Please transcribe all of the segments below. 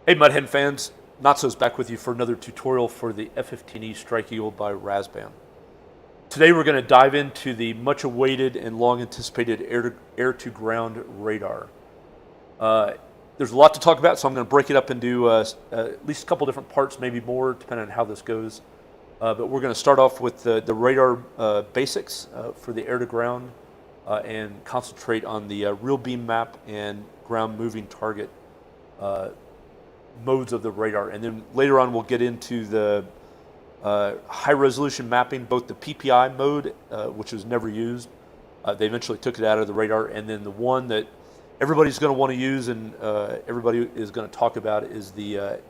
Hey Mudhen fans, Natso's back with you for another tutorial for the F-15E Strike Eagle by Razban. Today we're going to dive into the much awaited and long anticipated air-to-ground radar. There's a lot to talk about, so I'm going to break it up into at least a couple different parts, maybe more, depending on how this goes. But we're going to start off with the radar basics for the air-to-ground and concentrate on the real beam map and ground moving target modes of the radar. And then later on we'll get into the high resolution mapping, both the PPI mode, which was never used. They eventually took it out of the radar, and then the one that everybody's going to want to use and everybody is going to talk about is the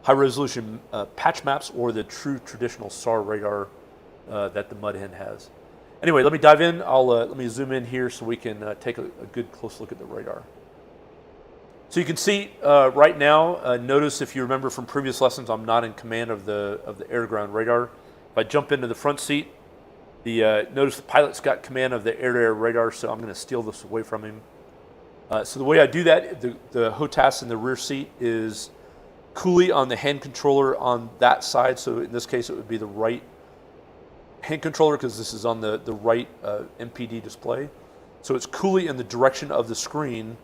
high resolution patch maps, or the true traditional SAR radar that the Mudhen has. Anyway, let me dive in. Let me zoom in here so we can take a good close look at the radar. So you can see right now, notice if you remember from previous lessons, I'm not in command of the air-to-ground radar. If I jump into the front seat, notice the pilot's got command of the air-to-air radar, so I'm going to steal this away from him. So the way I do that, the HOTAS in the rear seat is coolie on the hand controller on that side. So in this case, it would be the right hand controller because this is on the right MPD display. So it's coolie in the direction of the screen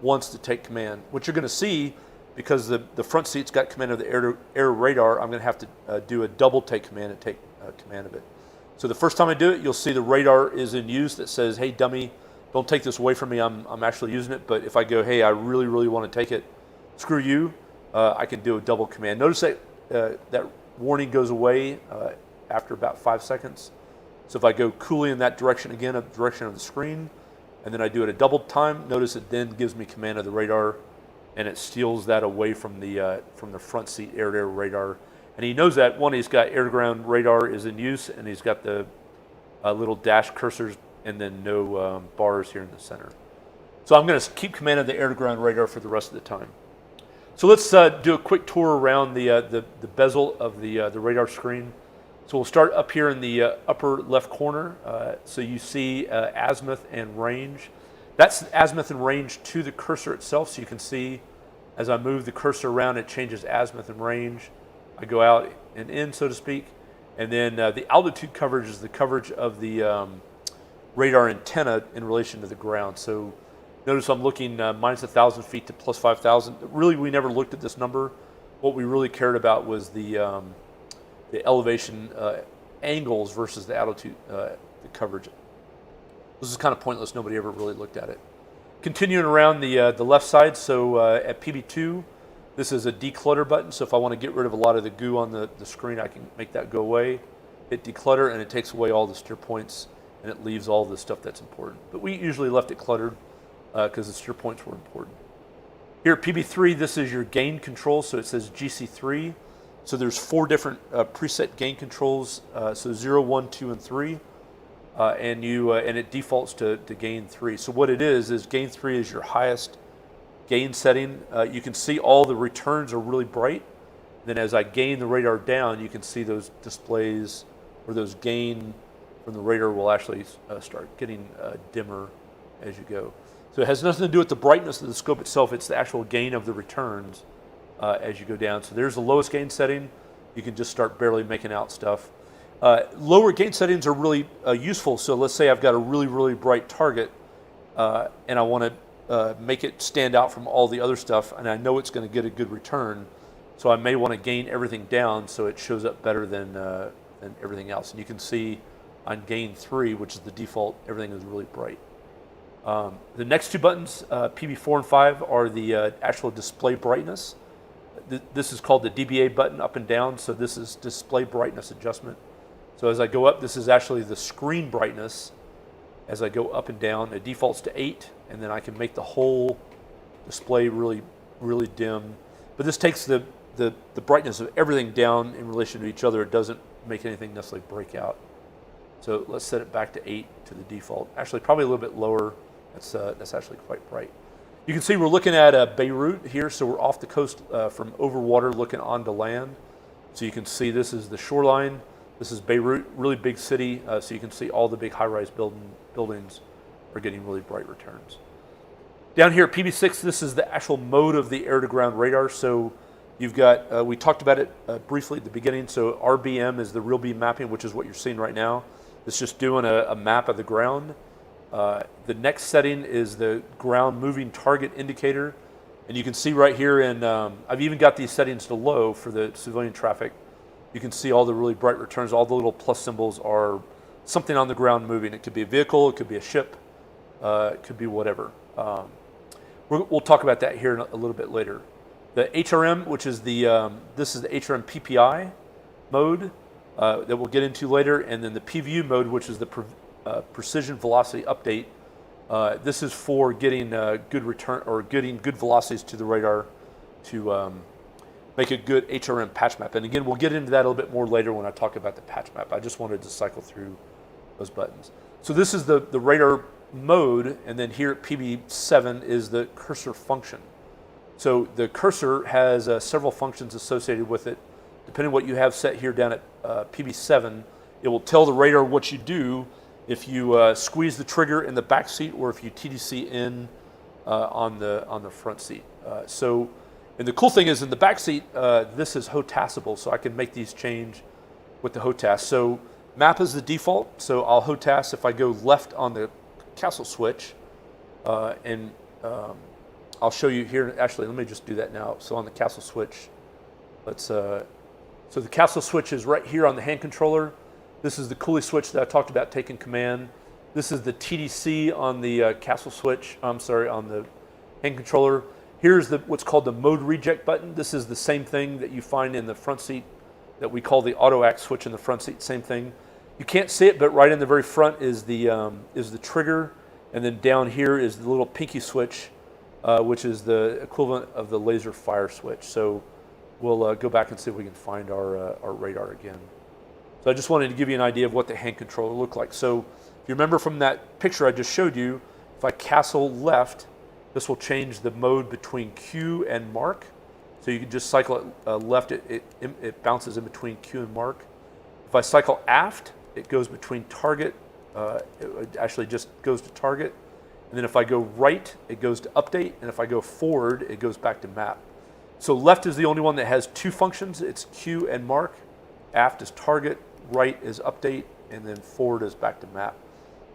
wants to take command. What you're going to see, because the front seat's got command of the air radar, I'm going to have to do a double take command and take command of it. So the first time I do it, you'll see the radar is in use that says, hey dummy, don't take this away from me, I'm actually using it. But if I go, hey, I really want to take it, screw you, I can do a double command. Notice that that warning goes away after about 5 seconds. So if I go coolie in that direction again, the direction of the screen, and then I do it a double time, notice it then gives me command of the radar, and it steals that away from the front seat air-to-air radar. And he knows that, one, he's got air-to-ground radar is in use, and he's got the little dash cursors and then no bars here in the center. So I'm going to keep command of the air-to-ground radar for the rest of the time. So let's do a quick tour around the bezel of the radar screen. So we'll start up here in the upper left corner. So you see azimuth and range. That's azimuth and range to the cursor itself. So you can see as I move the cursor around, it changes azimuth and range. I go out and in, so to speak. And then the altitude coverage is the coverage of the radar antenna in relation to the ground. So notice I'm looking minus 1,000 feet to plus 5,000. Really, we never looked at this number. What we really cared about was the elevation angles versus the altitude the coverage. This is kind of pointless. Nobody ever really looked at it. Continuing around the left side, so at PB2, this is a declutter button. So if I want to get rid of a lot of the goo on the screen, I can make that go away. Hit declutter, and it takes away all the steer points, and it leaves all the stuff that's important. But we usually left it cluttered because the steer points were important. Here at PB3, this is your gain control. So it says GC3. So there's 4 different preset gain controls, so 0, 1, 2, and 3, and it defaults to gain 3. So what it is gain 3 is your highest gain setting. You can see all the returns are really bright. Then as I gain the radar down, you can see those displays, or those gain from the radar will actually start getting dimmer as you go. So it has nothing to do with the brightness of the scope itself, it's the actual gain of the returns as you go down. So there's the lowest gain setting. You can just start barely making out stuff. Lower gain settings are really useful. So let's say I've got a really bright target and I want to make it stand out from all the other stuff, and I know it's going to get a good return. So I may want to gain everything down so it shows up better than everything else. And you can see on gain 3, which is the default, everything is really bright. The next 2 buttons, PB4 and 5, are the actual display brightness. This is called the DBA button, up and down. So this is display brightness adjustment. So as I go up, this is actually the screen brightness. As I go up and down, it defaults to 8, and then I can make the whole display really dim. But this takes the brightness of everything down in relation to each other. It doesn't make anything necessarily break out. So let's set it back to 8 to the default. Actually, probably a little bit lower. That's actually quite bright. You can see we're looking at Beirut here, so we're off the coast from over water looking onto land. So you can see this is the shoreline. This is Beirut, really big city, so you can see all the big high-rise buildings are getting really bright returns. Down here at PB6, this is the actual mode of the air-to-ground radar. So You've got, we talked about it briefly at the beginning, so RBM is the real beam mapping, which is what you're seeing right now. It's just doing a map of the ground. The next setting is the ground moving target indicator. And you can see right here, I've even got these settings to low for the civilian traffic. You can see all the really bright returns. All the little plus symbols are something on the ground moving. It could be a vehicle, it could be a ship, it could be whatever. We'll talk about that here a little bit later. The HRM, which is this is the HRM PPI mode that we'll get into later, and then the PVU mode, which is the precision velocity update. This is for getting good return or getting good velocities to the radar to make a good HRM patch map. And again, we'll get into that a little bit more later when I talk about the patch map. I just wanted to cycle through those buttons. So this is the radar mode, and then here at PB7 is the cursor function. So the cursor has several functions associated with it. Depending on what you have set here down at PB7, it will tell the radar what you do if you squeeze the trigger in the back seat or if you TDC in on the front seat. And the cool thing is in the back seat, this is HOTASable, so I can make these change with the HOTAS. So map is the default, so I'll HOTAS if I go left on the castle switch, and I'll show you here. Actually, let me just do that now. So on the castle switch, so the castle switch is right here on the hand controller. This is the coolie switch that I talked about taking command. This is the TDC on the castle switch. I'm sorry, on the hand controller. Here's what's called the mode reject button. This is the same thing that you find in the front seat that we call the auto act switch in the front seat. Same thing. You can't see it, but right in the very front is the trigger, and then down here is the little pinky switch, which is the equivalent of the laser fire switch. So we'll go back and see if we can find our radar again. So I just wanted to give you an idea of what the hand controller looked like. So if you remember from that picture I just showed you, if I castle left, this will change the mode between Q and mark. So you can just cycle it left, it bounces in between Q and mark. If I cycle aft, it goes between target, it actually just goes to target. And then if I go right, it goes to update. And if I go forward, it goes back to map. So left is the only one that has two functions. It's Q and mark. Aft is target, right is update, and then forward is back to map.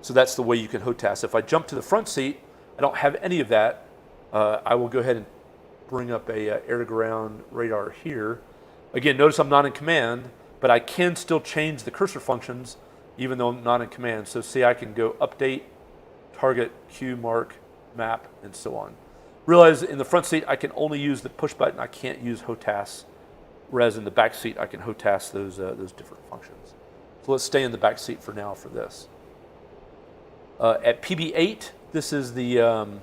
So that's the way you can HOTAS. If I jump to the front seat, I don't have any of that. I will go ahead and bring up a air-to-ground radar here. Again, notice I'm not in command, but I can still change the cursor functions even though I'm not in command. So see, I can go update, target, Q, mark, map, and so on. Realize in the front seat, I can only use the push button. I can't use HOTAS, whereas in the back seat, I can HOTAS those different functions. So let's stay in the back seat for now for this. At PB8, this is the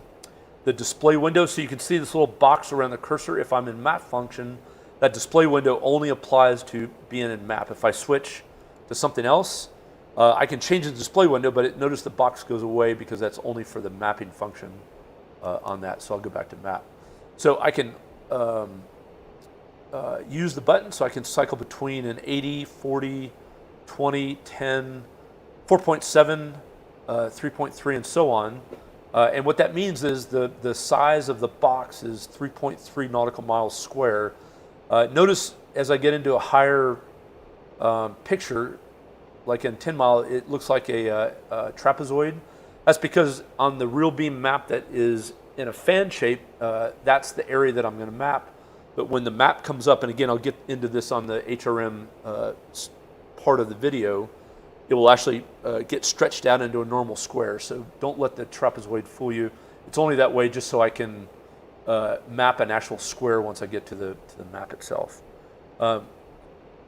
display window. So you can see this little box around the cursor. If I'm in map function, that display window only applies to being in map. If I switch to something else, I can change the display window, but notice the box goes away because that's only for the mapping function on that. So I'll go back to map. So I can use the button, so I can cycle between an 80, 40, 20, 10, 4.7, 3.3, and so on. And what that means is the size of the box is 3.3 nautical miles square. Notice as I get into a higher picture, like in 10 mile, it looks like a trapezoid. That's because on the real beam map that is in a fan shape, that's the area that I'm going to map. But when the map comes up, and again, I'll get into this on the HRM part of the video, it will actually get stretched out into a normal square. So don't let the trapezoid fool you. It's only that way just so I can map an actual square once I get to the map itself.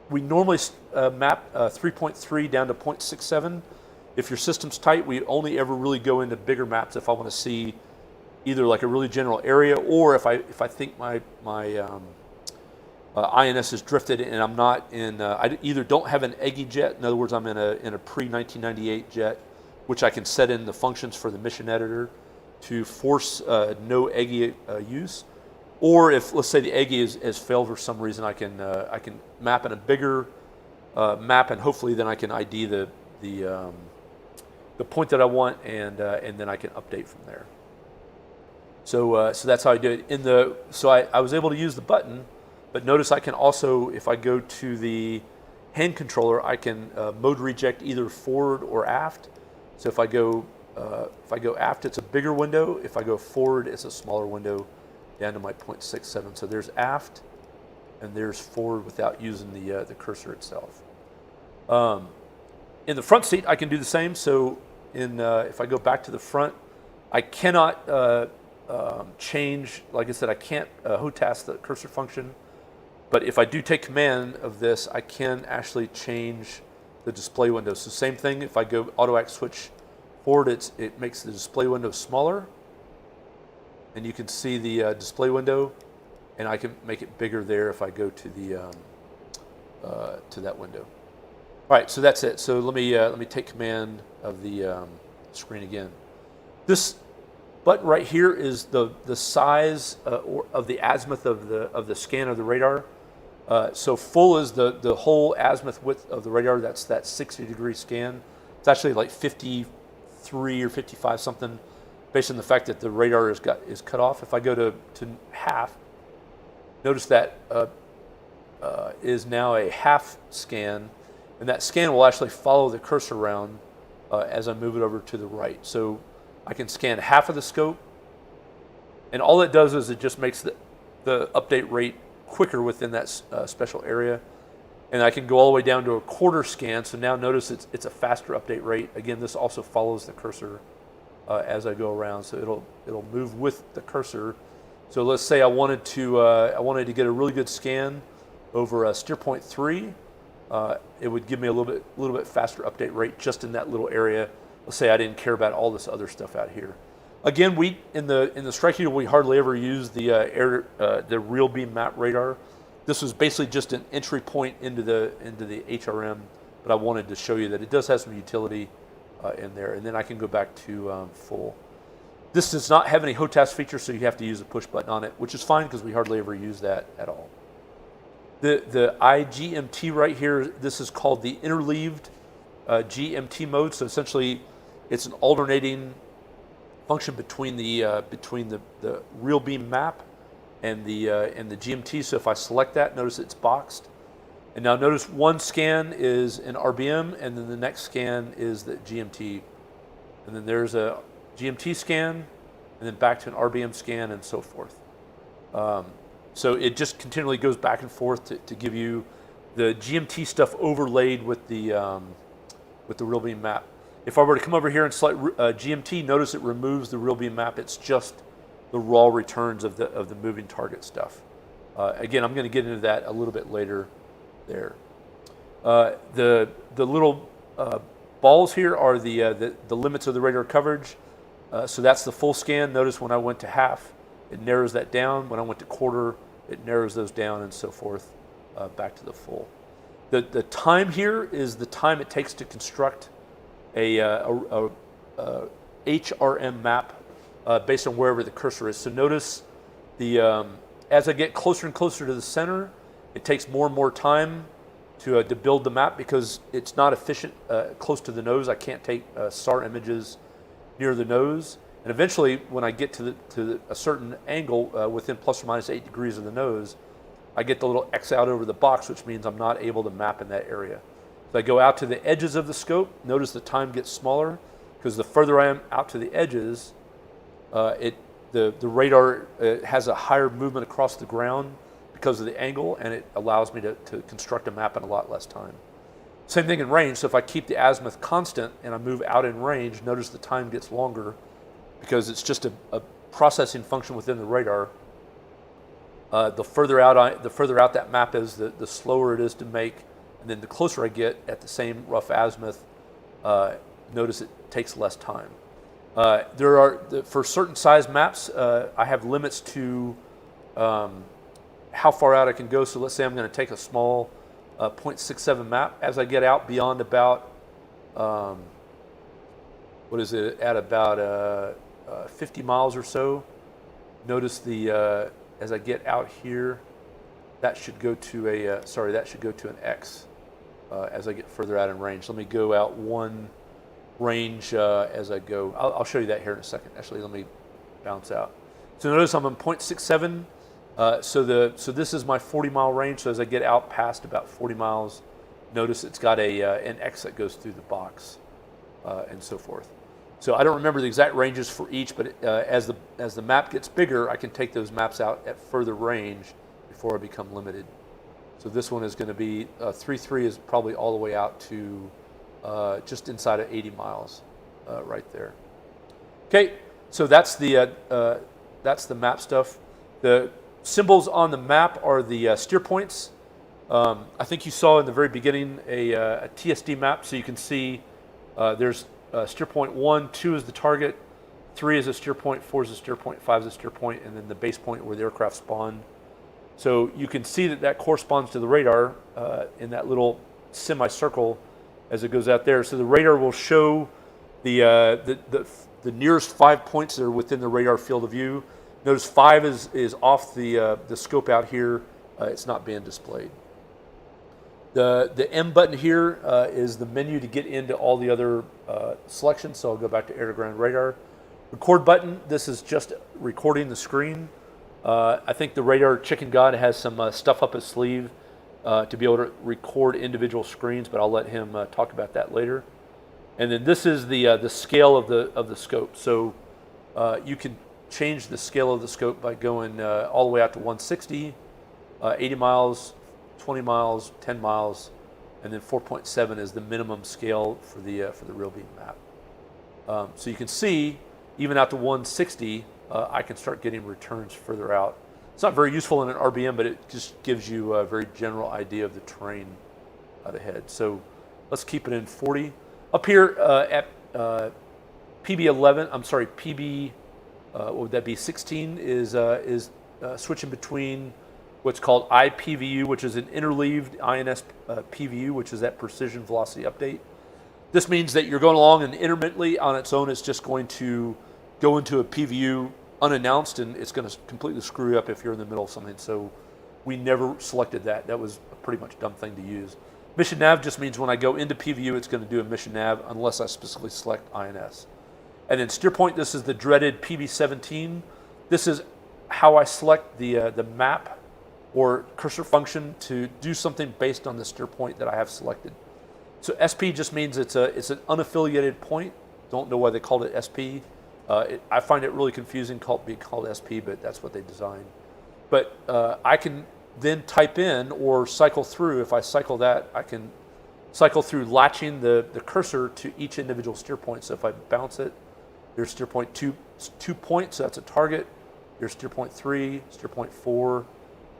We normally map 3.3 down to 0.67. If your system's tight, we only ever really go into bigger maps if I want to see either like a really general area, or if I think my INS is drifted and I'm not in, I either don't have an EGI jet, in other words, I'm in a pre-1998 jet, which I can set in the functions for the mission editor to force no EGI use, or if, let's say, the EGI has failed for some reason, I can map in a bigger map, and hopefully then I can ID the point that I want, and then I can update from there. So that's how I do it. So I was able to use the button, But notice I can also, if I go to the hand controller, I can mode reject either forward or aft. So if I go aft, it's a bigger window. If I go forward, it's a smaller window down to my 0.67. So there's aft, and there's forward without using the cursor itself. In the front seat, I can do the same. So if I go back to the front, I cannot change, like I said, I can't HOTAS the cursor function. But if I do take command of this, I can actually change the display window. So same thing, if I go auto act switch forward, it makes the display window smaller. And you can see the display window, and I can make it bigger there if I go to the to that window. All right, so that's it. So let me take command of the screen again. This button right here is the size of the azimuth of the scan of the radar. So full is the whole azimuth width of the radar. That's that 60-degree scan. It's actually like 53 or 55 something, based on the fact that the radar is cut off. If I go to half, notice that is now a half scan, and that scan will actually follow the cursor around as I move it over to the right. So I can scan half of the scope, and all it does is it just makes the update rate quicker within that special area. And I can go all the way down to a quarter scan. So now notice it's a faster update rate. Again, this also follows the cursor as I go around, so it'll move with the cursor. So let's say I wanted to get a really good scan over steer point 3. It would give me a little bit faster update rate just in that little area. Let's say I didn't care about all this other stuff out here. Again, in the Strike Eagle, we hardly ever use the real beam map radar. This was basically just an entry point into the HRM, but I wanted to show you that it does have some utility in there. And then I can go back to full. This does not have any HOTAS feature, so you have to use a push button on it, which is fine because we hardly ever use that at all. The IGMT right here, this is called the interleaved GMT mode. So essentially, it's an alternating function between the real beam map and the GMT. So if I select that, notice it's boxed. And now notice one scan is an RBM, and then the next scan is the GMT. And then there's a GMT scan, and then back to an RBM scan, and so forth. So it just continually goes back and forth to give you the GMT stuff overlaid with the real beam map. If I were to come over here and select GMT, notice it removes the real beam map. It's just the raw returns of the moving target stuff. Again, I'm going to get into that a little bit later there. The little balls here are the limits of the radar coverage. So that's the full scan. Notice when I went to half, it narrows that down. When I went to quarter, it narrows those down, and so forth, back to the full. The time here is the time it takes to construct a HRM map based on wherever the cursor is. So notice as I get closer and closer to the center, it takes more and more time to build the map because it's not efficient close to the nose. I can't take SAR images near the nose. And eventually, when I get to a certain angle within plus or minus 8 degrees of the nose, I get the little X out over the box, which means I'm not able to map in that area. If I go out to the edges of the scope, notice the time gets smaller because the further I am out to the edges, the radar has a higher movement across the ground because of the angle, and it allows me to construct a map in a lot less time. Same thing in range. So if I keep the azimuth constant and I move out in range, notice the time gets longer because it's just a processing function within the radar. The further out that map is, the slower it is to make, and then the closer I get at the same rough azimuth, notice it takes less time. For certain size maps, I have limits to how far out I can go. So let's say I'm going to take a small 0.67 map. As I get out beyond about, at about 50 miles or so, notice as I get out here, that should go to an X as I get further out in range. Let me go out one range as I go. I'll show you that here in a second. Actually, let me bounce out. So notice I'm on 0.67. So this is my 40-mile range. So as I get out past about 40 miles, notice it's got an X that goes through the box, and so forth. So I don't remember the exact ranges for each, but as the map gets bigger, I can take those maps out at further range before I become limited. So this one is going to be 3.3 is probably all the way out to just inside of 80 miles, right there. Okay, so that's the map stuff. The symbols on the map are the steer points. I think you saw in the very beginning a TSD map, so you can see there's steer point 1, 2 is the target, 3 is a steer point, 4 is a steer point, 5 is a steer point, and then the base point where the aircraft spawned. So you can see that corresponds to the radar in that little semicircle as it goes out there. So the radar will show the nearest 5 points that are within the radar field of view. Notice 5 is off the scope out here. It's not being displayed. The M button here is the menu to get into all the other selections. So I'll go back to air-to-ground radar. Record button, this is just recording the screen. I think the radar chicken god has some stuff up his sleeve to be able to record individual screens, but I'll let him talk about that later. And then this is the scale of the scope. So you can change the scale of the scope by going all the way out to 160, 80 miles, 20 miles, 10 miles, and then 4.7 is the minimum scale for the real beam map. So you can see even out to 160, I can start getting returns further out. It's not very useful in an RBM, but it just gives you a very general idea of the terrain out ahead. So let's keep it in 40. Up here at PB11, I'm sorry, PB, what would that be, 16 is switching between what's called IPVU, which is an interleaved INS PVU, which is that precision velocity update. This means that you're going along and intermittently on its own, it's just going to go into a PVU unannounced, and it's going to completely screw you up if you're in the middle of something. So we never selected that. That was a pretty much dumb thing to use. Mission nav just means when I go into PVU, it's going to do a mission nav unless I specifically select INS. And then steer point, this is the dreaded PB-17. This is how I select the map or cursor function to do something based on the steer point that I have selected. So SP just means it's an unaffiliated point. Don't know why they called it SP. I find it really confusing being called SP, but that's what they designed. But I can then type in or cycle through. If I cycle that, I can cycle through latching the cursor to each individual steer point. So if I bounce it, there's steer point 2 points, so that's a target. There's steer point 3, steer point 4.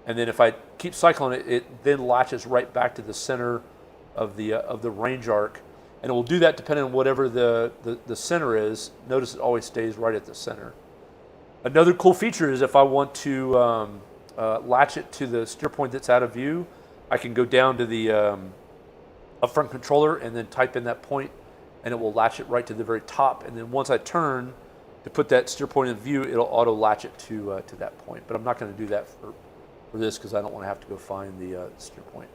And then if I keep cycling it, it then latches right back to the center of the range arc. And it will do that depending on whatever the center is. Notice it always stays right at the center. Another cool feature is if I want to latch it to the steer point that's out of view, I can go down to the upfront controller and then type in that point, and it will latch it right to the very top. And then once I turn to put that steer point in view, it'll auto latch it to that point. But I'm not going to do that for this because I don't want to have to go find the steer point.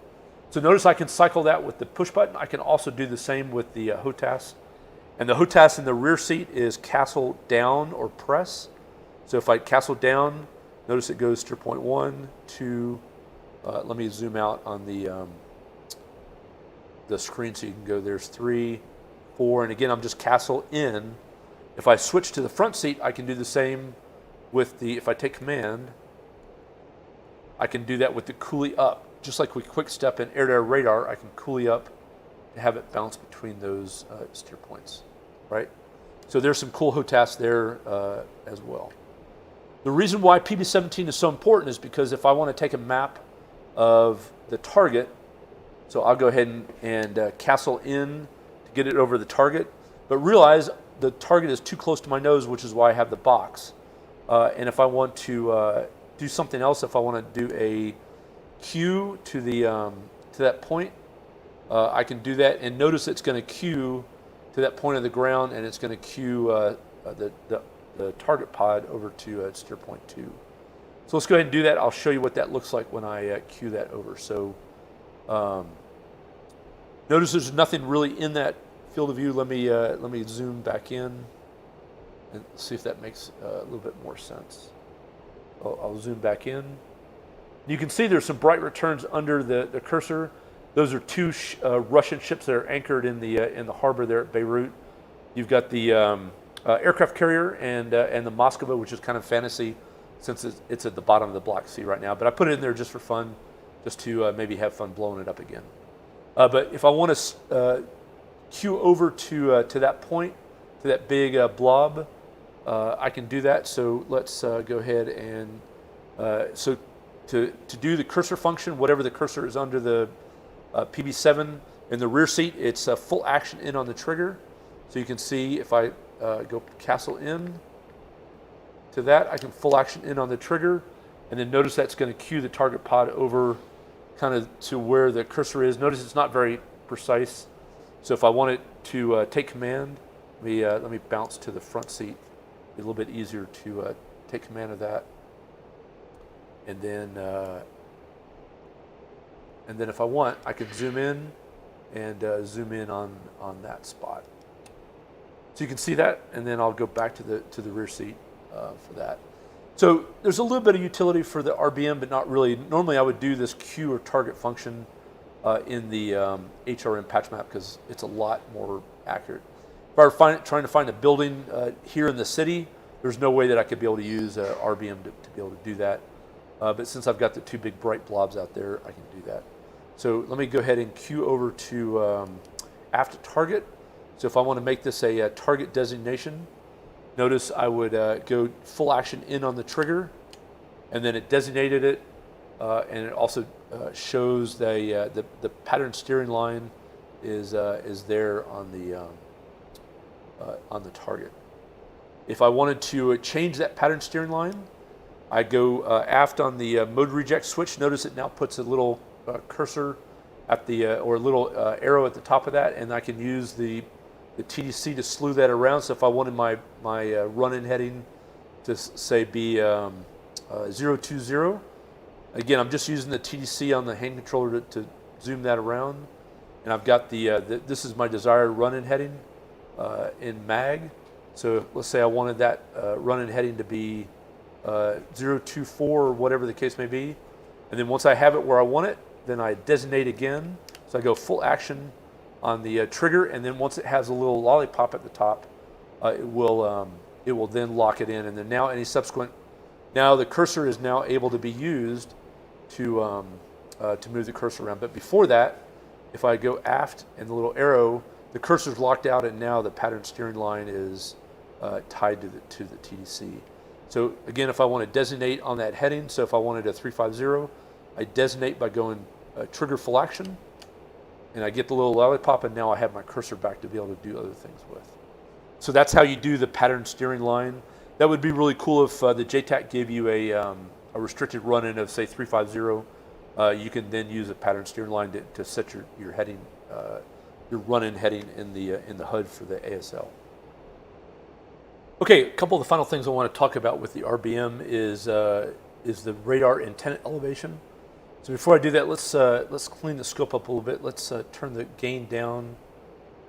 So notice I can cycle that with the push button. I can also do the same with the HOTAS. And the HOTAS in the rear seat is castle down or press. So if I castle down, notice it goes steer point 1, 2, let me zoom out on the screen so you can go, there's 3, 4, and again, I'm just castle in. If I switch to the front seat, I can do the same with if I take command, I can do that with the coolie up. Just like with quick step and air-to-air radar, I can coolie up to have it bounce between those steer points, right? So there's some cool HOTAS there as well. The reason why PB-17 is so important is because if I want to take a map of the target, so I'll go ahead and castle in to get it over the target, but realize the target is too close to my nose, which is why I have the box. And if I want to do something else, if I want to do a cue to that point, I can do that, and notice it's going to cue to that point of the ground, and it's going to cue the target pod over to steer point 2. So let's go ahead and do that. I'll show you what that looks like when I cue that over. So notice there's nothing really in that field of view. Let me zoom back in and see if that makes a little bit more sense. I'll zoom back in. You can see there's some bright returns under the cursor. Those are two Russian ships that are anchored in the harbor there at Beirut. You've got the aircraft carrier and the Moskva, which is kind of fantasy since it's at the bottom of the Black Sea right now. But I put it in there just for fun, just to maybe have fun blowing it up again. But if I want to cue over to that point, to that big blob, I can do that. So let's go ahead and so to do the cursor function, whatever the cursor is under the PB7 in the rear seat, it's full action in on the trigger. So you can see if I go castle in to that, I can full action in on the trigger, and then notice that's going to cue the target pod over kind of to where the cursor is. Notice it's not very precise. So if I want it to take command, let me bounce to the front seat. Be a little bit easier to take command of that. And then if I want, I can zoom in and zoom in on that spot. So you can see that, and then I'll go back to the rear seat for that. So there's a little bit of utility for the RBM, but not really. Normally I would do this cue or target function in the HRM patch map because it's a lot more accurate. If I were trying to find a building here in the city, there's no way that I could be able to use RBM to be able to do that. But since I've got the two big bright blobs out there, I can do that. So let me go ahead and cue over to aft target. So if I want to make this a target designation, notice I would go full action in on the trigger, and then it designated it, and it also shows the pattern steering line is there on the target. If I wanted to change that pattern steering line, I go aft on the mode reject switch. Notice it now puts a little cursor at the or a little arrow at the top of that, and I can use the TDC to slew that around. So if I wanted my run-in heading to say be 020, again I'm just using the TDC on the hand controller to zoom that around, and I've got this is my desired run-in heading in mag. So let's say I wanted that run-in heading to be 024 or whatever the case may be, and then once I have it where I want it, then I designate again. So I go full action on the trigger, and then once it has a little lollipop at the top, it will then lock it in, and then now any subsequent, now the cursor is now able to be used to move the cursor around. But before that, if I go aft and the little arrow, the cursor's locked out, and now the pattern steering line is tied to the TDC. So again, if I want to designate on that heading, so if I wanted a 350, I designate by going trigger full action, and I get the little lollipop, and now I have my cursor back to be able to do other things with. So that's how you do the pattern steering line. That would be really cool if the JTAC gave you a restricted run-in of say 350. You can then use a pattern steering line to set your heading, your run-in heading in the HUD for the ASL. Okay, a couple of the final things I want to talk about with the RBM is the radar antenna elevation. So before I do that, let's clean the scope up a little bit. Let's turn the gain down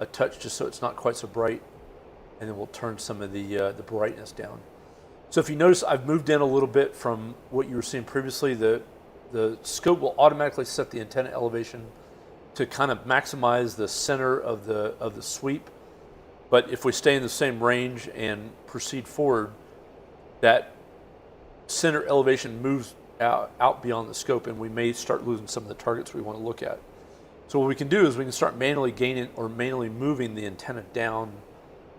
a touch just so it's not quite so bright, and then we'll turn some of the brightness down. So if you notice, I've moved in a little bit from what you were seeing previously. The scope will automatically set the antenna elevation to kind of maximize the center of the sweep. But if we stay in the same range and proceed forward, that center elevation moves out beyond the scope, and we may start losing some of the targets we want to look at. So what we can do is we can start manually gaining or manually moving the antenna down.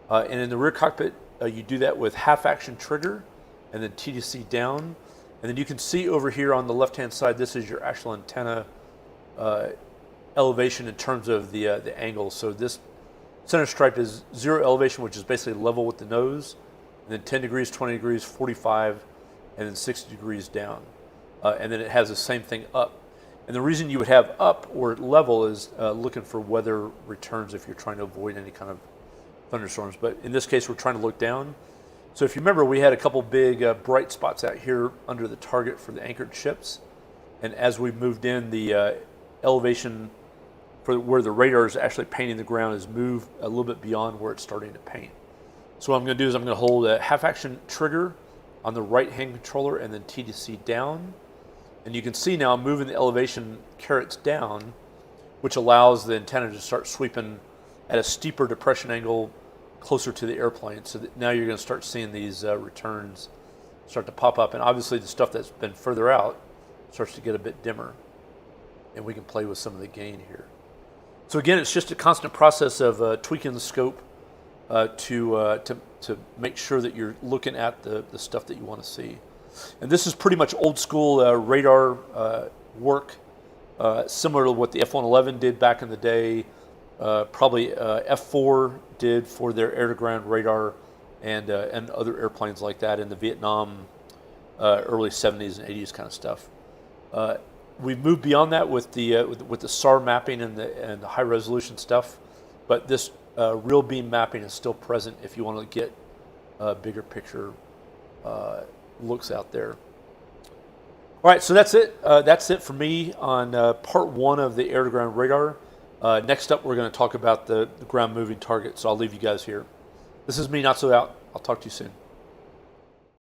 And in the rear cockpit, you do that with half action trigger and then TDC down. And then you can see over here on the left-hand side, this is your actual antenna elevation in terms of the angle. So this center stripe is 0 elevation, which is basically level with the nose, and then 10 degrees, 20 degrees, 45, and then 60 degrees down. And then it has the same thing up. And the reason you would have up or level is looking for weather returns if you're trying to avoid any kind of thunderstorms. But in this case, we're trying to look down. So if you remember, we had a couple big bright spots out here under the target for the anchored ships. And as we moved in, the elevation for where the radar is actually painting the ground is moved a little bit beyond where it's starting to paint. So what I'm going to do is I'm going to hold a half action trigger on the right hand controller and then TDC down. And you can see now I'm moving the elevation carets down, which allows the antenna to start sweeping at a steeper depression angle closer to the airplane. So that now you're going to start seeing these returns start to pop up. And obviously the stuff that's been further out starts to get a bit dimmer. And we can play with some of the gain here. So again, it's just a constant process of tweaking the scope to make sure that you're looking at the stuff that you want to see. And this is pretty much old school radar work, similar to what the F-111 did back in the day, probably F-4 did for their air-to-ground radar, and other airplanes like that in the Vietnam early 70s and 80s kind of stuff. We've moved beyond that with the SAR mapping and the high resolution stuff, but this real beam mapping is still present if you want to get bigger picture looks out there. All right, so that's it. That's it for me on part one of the air-to-ground radar. Next up, we're going to talk about the ground moving target, so I'll leave you guys here. This is me, Not So Out. I'll talk to you soon.